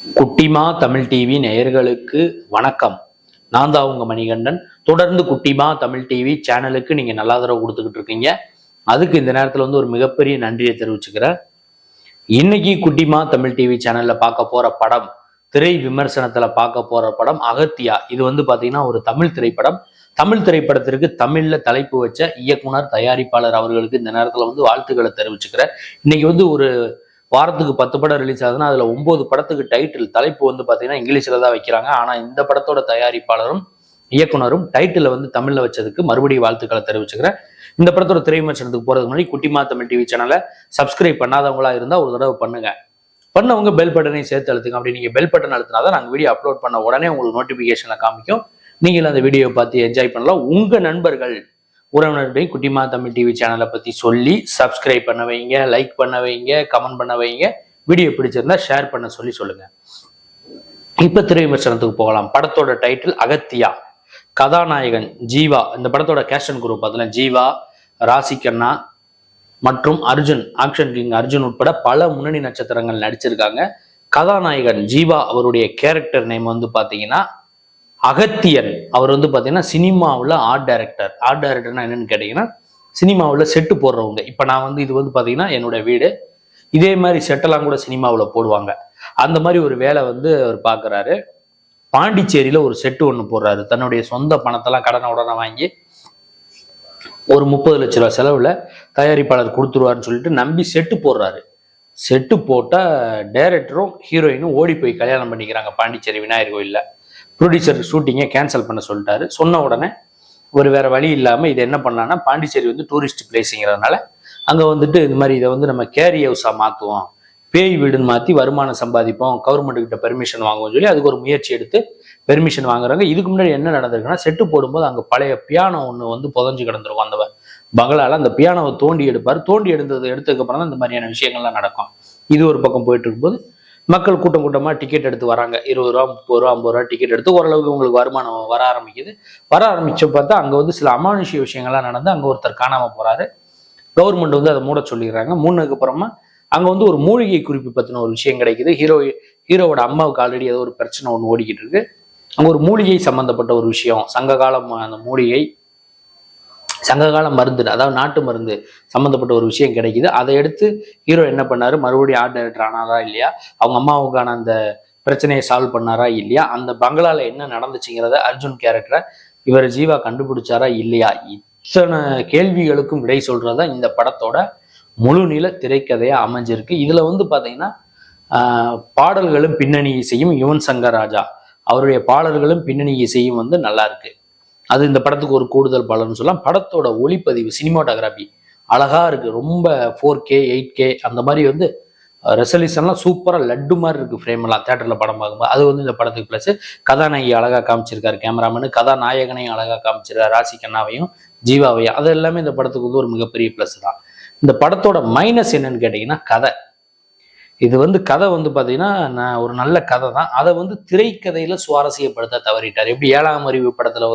குட்டிமா தமிழ் டிவி நேயர்களுக்கு வணக்கம். நான் தான் உங்க மணிகண்டன். தொடர்ந்து குட்டிமா தமிழ் டிவி சேனலுக்கு நீங்க நல்ல ஆதரவு கொடுத்துக்கிட்டு இருக்கீங்க. அதுக்கு இந்த நேரத்துல ஒரு மிகப்பெரிய நன்றியை தெரிவிச்சுக்கிறேன். இன்னைக்கு குட்டிமா தமிழ் டிவி சேனல்ல பார்க்க போற படம், திரை விமர்சனத்துல பார்க்க போற படம் அகத்தியா. இது பாத்தீங்கன்னா ஒரு தமிழ் திரைப்படம். தமிழ் திரைப்படத்திற்கு தமிழ்ல தலைப்பு வச்ச இயக்குனர், தயாரிப்பாளர் அவர்களுக்கு இந்த நேரத்துல வாழ்த்துக்களை தெரிவிச்சுக்கிறேன். இன்னைக்கு ஒரு வாரத்துக்கு 10 படம் ரிலீஸ் ஆகுதுன்னா அதுல 9 படத்துக்கு டைட்டில் தலைப்பு பாத்தீங்கன்னா இங்கிலீஷ்ல தான் வைக்கிறாங்க. ஆனா இந்த படத்தோட தயாரிப்பாளரும் இயக்குனரும் டைட்டில் தமிழ்ல வச்சதுக்கு மறுபடியும் வாழ்த்துக்களை தெரிவிச்சுக்கிறேன். இந்த படத்தோட திரை விமர்சனத்துக்கு போறதுக்கு முன்னாடி குட்டிமா தமிழ் டிவி சேனலை சப்ஸ்கிரைப் பண்ணாதவங்களா இருந்தா ஒரு தடவை பண்ணுங்க. பண்ணவங்க பெல் பட்டனையும் சேர்த்து அழுத்துங்க. அப்படி நீங்க பெல் பட்டன் அழுத்தினாதான் நாங்க வீடியோ அப்லோட் பண்ண உடனே உங்களுக்கு நோட்டிபிகேஷன்ல காமிக்கும். நீங்கள் அந்த வீடியோவை பார்த்து என்ஜாய் பண்ணலாம். உங்க நண்பர்கள் உறவினர்களை குட்டிமா தமிழ் டிவி சேனலை பத்தி சொல்லி சப்ஸ்கிரைப் பண்ண வைங்க, லைக் பண்ண வைங்க, கமெண்ட் பண்ண வைங்க. வீடியோ பிடிச்சிருந்தா ஷேர் பண்ண சொல்லுங்க. இப்ப திரை விமர்சனத்துக்கு போகலாம். படத்தோட டைட்டில் அகத்தியா. கதாநாயகன் ஜீவா. இந்த படத்தோட கேஸ்டன் குரூப் அதுல ஜீவா, ராசிகண்ணா மற்றும் அர்ஜுன், ஆக்ஷன் கிங் அர்ஜுன் உட்பட பல முன்னணி நட்சத்திரங்கள் நடிச்சிருக்காங்க. கதாநாயகன் ஜீவா அவருடைய கேரக்டர் நேம் பாத்தீங்கன்னா அகத்தியன். அவர் பாத்தீங்கன்னா சினிமாவில் ஆர்ட் டைரக்டர்னா என்னன்னு கேட்டீங்கன்னா சினிமாவில் செட்டு போடுறவங்க. இப்ப நான் இது பாத்தீங்கன்னா என்னோட வீடு, இதே மாதிரி செட்டெல்லாம் கூட சினிமாவில் போடுவாங்க. அந்த மாதிரி ஒரு வேலை அவர் பாக்குறாரு. பாண்டிச்சேரியில ஒரு செட்டு ஒன்று போடுறாரு. தன்னுடைய சொந்த பணத்தெல்லாம் உடனே வாங்கி ஒரு 30 லட்ச ரூபாய் செலவுல தயாரிப்பாளர் கொடுத்துருவாருன்னு சொல்லிட்டு நம்பி செட்டு போடுறாரு. செட்டு போட்டா டைரக்டரும் ஹீரோயினும் ஓடி போய் கல்யாணம் பண்ணிக்கிறாங்க பாண்டிச்சேரி விநாயகர் கோயில்ல. ப்ரொடியூசர் ஷூட்டிங்கை கேன்சல் பண்ண சொல்லிட்டாரு. சொன்ன உடனே ஒரு வேற வழி இல்லாம இதை என்ன பண்ணான்னா, பாண்டிச்சேரி டூரிஸ்ட் பிளேஸுங்கிறதுனால அங்க இது மாதிரி இதை நம்ம கேரி ஹவுஸா மாத்துவோம், பேய் வீடுன்னு மாத்தி வருமானம் சம்பாதிப்போம், கவர்மெண்ட் கிட்ட பெர்மிஷன் வாங்குவோம் சொல்லி அதுக்கு ஒரு முயற்சி எடுத்து பெர்மிஷன் வாங்குறாங்க. இதுக்கு முன்னாடி என்ன நடந்திருக்குன்னா, செட்டு போடும்போது அங்க பழைய பியானோ ஒன்று புதஞ்சு கிடந்திருக்கும். அந்த பங்களால அந்த பியானோவை தோண்டி எடுப்பாரு. தோண்டி எடுத்ததுக்கு அப்புறம் தான் இந்த மாதிரியான விஷயங்கள்லாம் நடக்கும். இது ஒரு பக்கம் போயிட்டு இருக்கும்போது மக்கள் கூட்டம் கூட்டமா டிக்கெட் எடுத்து வராங்க. 20 ரூபா, 30 ரூபா, 50 ரூபா டிக்கெட் எடுத்து ஓரளவுக்கு உங்களுக்கு வருமானம் வர ஆரம்பிக்குது. வர ஆரம்பிச்ச பார்த்தா அங்க சில அமானுஷ்ய விஷயங்கள்லாம் நடந்து அங்க ஒருத்தர் காணாம போறாரு. கவர்மெண்ட் அதை மூட சொல்லிடுறாங்க. மூணதுக்கு அப்புறமா அங்க ஒரு மூலிகை குறிப்பு பத்தின ஒரு விஷயம் கிடைக்குது. ஹீரோவோட அம்மாவுக்கு ஆல்ரெடி ஏதோ ஒரு பிரச்சனை ஒன்று ஓடிக்கிட்டு இருக்கு. அங்க ஒரு மூலிகை சம்பந்தப்பட்ட ஒரு விஷயம், சங்ககாலம் அந்த மூலிகை, சங்ககால மருந்து, அதாவது நாட்டு மருந்து சம்மந்தப்பட்ட ஒரு விஷயம் கிடைக்குது. அதை எடுத்து ஹீரோ என்ன பண்ணாரு, மறுபடியும் ஆர்ட் டைரக்டர் ஆனாரா இல்லையா, அவங்க அம்மாவுக்கான அந்த பிரச்சனையை சால்வ் பண்ணாரா இல்லையா, அந்த பங்களால என்ன நடந்துச்சுங்கிறத அர்ஜுன் கேரக்டரை இவர் ஜீவா கண்டுபிடிச்சாரா இல்லையா, இத்தனை கேள்விகளுக்கும் விடை சொல்றதா இந்த படத்தோட முழு நீள திரைக்கதையா அமைஞ்சிருக்கு. இதுல பாத்தீங்கன்னா பாடல்களும் பின்னணி இசையும் யுவன் சங்கர் ராஜா அவருடைய பாடல்களும் பின்னணி இசையும் நல்லா இருக்கு. அது இந்த படத்துக்கு ஒரு கூடுதல் பலன்னு சொல்லலாம். படத்தோட ஒளிப்பதிவு, சினிமாட்டோகிராஃபி அழகா இருக்கு. ரொம்ப 4K 8K அந்த மாதிரி ரெசல்யூஷன்லாம் சூப்பரா லட்டு மாதிரி இருக்கு. ஃப்ரேம் எல்லாம் தியேட்டர்ல படம் பார்க்கும்போது அது இந்த படத்துக்கு பிளஸ். கதாநாயகி அழகா காமிச்சிருக்காரு கேமராமேனு, கதாநாயகனையும் அழகா காமிச்சிருக்காரு, ராசிகண்ணாவையும் ஜீவாவையும். அது எல்லாமே இந்த படத்துக்கு ஒரு மிகப்பெரிய பிளஸ் தான். இந்த படத்தோட மைனஸ் என்னன்னு கேட்டீங்கன்னா கதை. இது கதை பாத்தீங்கன்னா ஒரு நல்ல கதை தான். அதை திரைக்கதையில சுவாரஸ்யப்படுத்த தவறிட்டார். எப்படி 7ஆம் அறிவு படத்துல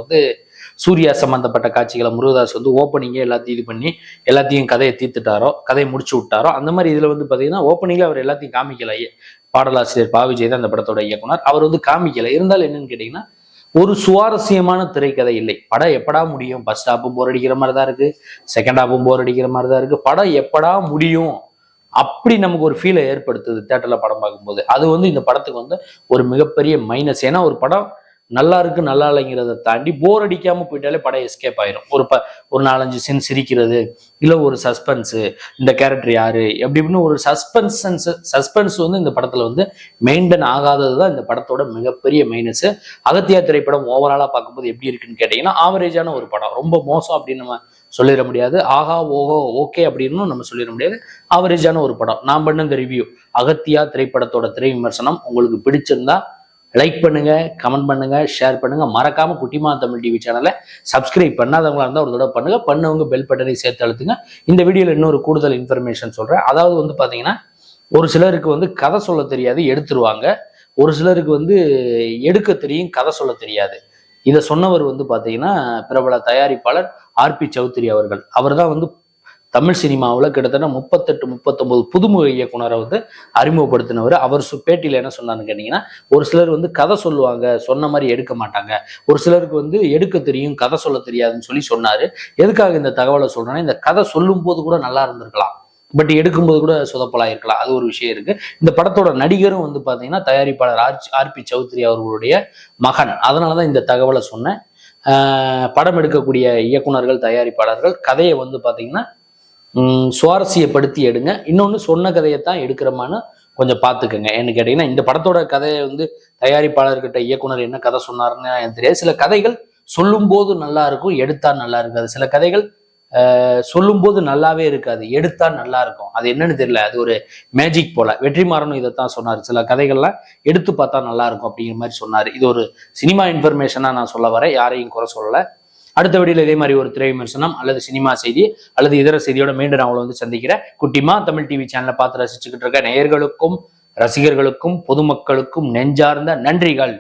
சூர்யா சம்பந்தப்பட்ட காட்சிகளை முருகதாஸ் ஓப்பனிங்கே எல்லாத்தையும் இது பண்ணி எல்லாத்தையும் கதையை தீர்த்துட்டாரோ, கதையை முடிச்சு விட்டாரோ, அந்த மாதிரி இதுல பாத்தீங்கன்னா ஓப்பனிங்ல அவர் எல்லாத்தையும் காமிக்கல. பாடலாசிரியர் பா. விஜய் தான் இந்த படத்தோட இயக்குனர். அவர் காமிக்கல. இருந்தாலும் என்னன்னு கேட்டீங்கன்னா ஒரு சுவாரஸ்யமான திரைக்கதை இல்லை. படம் எப்படா முடியும், ஃபர்ஸ்ட் ஹாப்பும் போர் அடிக்கிற மாதிரி தான் இருக்கு, செகண்ட் ஹாப்பும் போர் அடிக்கிற மாதிரி தான் இருக்கு. படம் எப்படா முடியும் அப்படி நமக்கு ஒரு ஃபீலை ஏற்படுத்துது தியேட்டர்ல படம் பார்க்கும்போது. அது இந்த படத்துக்கு ஒரு மிகப்பெரிய மைனஸ். ஏன்னா ஒரு படம் நல்லா இருக்கு நல்லா இல்லைங்கிறத தாண்டி போர் அடிக்காம போயிட்டாலே படம் எஸ்கேப் ஆயிரும். ஒரு 4-5 சீன் சிரிக்கிறது, இல்ல ஒரு சஸ்பென்ஸ், இந்த கேரக்டர் யாரு எப்படின்னு ஒரு சஸ்பென்ஸ் இந்த படத்துல மெயின்டைன் ஆகாததுதான் இந்த படத்தோட மிகப்பெரிய மைனஸ். அகத்தியா திரைப்படம் ஓவராலா பார்க்கும்போது எப்படி இருக்குன்னு கேட்டீங்கன்னா ஆவரேஜான ஒரு படம். ரொம்ப மோசம் அப்படின்னு நம்ம சொல்லிட முடியாது, ஆஹா ஓஹோ ஓகே அப்படின்னு நம்ம சொல்லிட முடியாது. ஆவரேஜான ஒரு படம். நான் பண்ண இந்த ரிவ்யூ அகத்தியா திரைப்படத்தோட திரை விமர்சனம் உங்களுக்கு பிடிச்சிருந்தா லைக் பண்ணுங்க, கமெண்ட் பண்ணுங்க, ஷேர் பண்ணுங்க. மறக்காம குட்டிமா தமிழ் டிவி சேனலை சப்ஸ்கிரைப் பண்ணாதவங்களா இருந்தா ஒரு தடவை பண்ணுங்க. பண்ணவங்க பெல் பட்டனை சேர்த்து அழுத்துங்க. இந்த வீடியோல இன்னொரு கூடுதல் இன்ஃபர்மேஷன் சொல்றேன். அதாவது பாத்தீங்கன்னா ஒரு சிலருக்கு கதை சொல்ல தெரியாது, எடுத்துருவாங்க. ஒரு சிலருக்கு எடுக்க தெரியும், கதை சொல்ல தெரியாது. இதை சொன்னவர் பாத்தீங்கன்னா பிரபல தயாரிப்பாளர் RP சௌத்ரி அவர்கள். அவர் தான் தமிழ் சினிமாவில் கிட்டத்தட்ட 38-39 புதுமுக இயக்குனரை வந்து அறிமுகப்படுத்தினவர். அவர் பேட்டியில என்ன சொன்னார்னு கேட்டீங்கன்னா, ஒரு சிலர் வந்து கதை சொல்லுவாங்க, சொன்ன மாதிரி எடுக்க மாட்டாங்க, ஒரு சிலருக்கு வந்து எடுக்க தெரியும், கதை சொல்ல தெரியாதுன்னு சொன்னாரு. எதுக்காக இந்த தகவலை சொல்றேன்னா, இந்த கதை சொல்லும் போது கூட நல்லா இருந்திருக்கலாம், பட் எடுக்கும்போது கூட சொதப்பலாயிருக்கலாம். அது ஒரு விஷயம் இருக்கு. இந்த படத்தோட நடிகரும் வந்து பாத்தீங்கன்னா தயாரிப்பாளர் ஆர்.பி. சௌத்ரி அவர்களுடைய மகன். அதனாலதான் இந்த தகவலை சொன்னேன். படம் எடுக்கக்கூடிய இயக்குனர்கள், தயாரிப்பாளர்கள் கதையை வந்து பாத்தீங்கன்னா சுவாரஸ்யப்படுத்தி எடுங்க. இன்னொன்னு சொன்ன கதையைத்தான் எடுக்கிறோமான்னு கொஞ்சம் பார்த்துக்கோங்க. என்ன கேட்டீங்கன்னா, இந்த படத்தோட கதையை வந்து தயாரிப்பாளர்கிட்ட இயக்குனர் என்ன கதை சொன்னாருன்னு எனக்கு தெரியாது. சில கதைகள் சொல்லும் போது நல்லா இருக்கும், எடுத்தா நல்லா இருக்காது. சில கதைகள் சொல்லும் போது நல்லாவே இருக்காது, எடுத்தா நல்லா இருக்கும். அது என்னன்னு தெரியல, அது ஒரு மேஜிக் போல. வெற்றிமாறனும் இதைத்தான் சொன்னார், சில கதைகள்லாம் எடுத்து பார்த்தா நல்லா இருக்கும் அப்படிங்கிற மாதிரி சொன்னார். இது ஒரு சினிமா இன்ஃபர்மேஷனா நான் சொல்ல வரேன், யாரையும் குறை சொல்லல. அடுத்த வீடியோல இதே மாதிரி ஒரு திரை விமர்சனம் அல்லது சினிமா செய்தி அல்லது இதர செய்தியோட மீண்டும் நான் வந்து சந்திக்கிறேன். குட்டிமா தமிழ் டிவி சேனலை பார்த்து ரசிச்சுக்கிட்டு இருக்க நேயர்களுக்கும் ரசிகர்களுக்கும் பொதுமக்களுக்கும் நெஞ்சார்ந்த நன்றிகள்.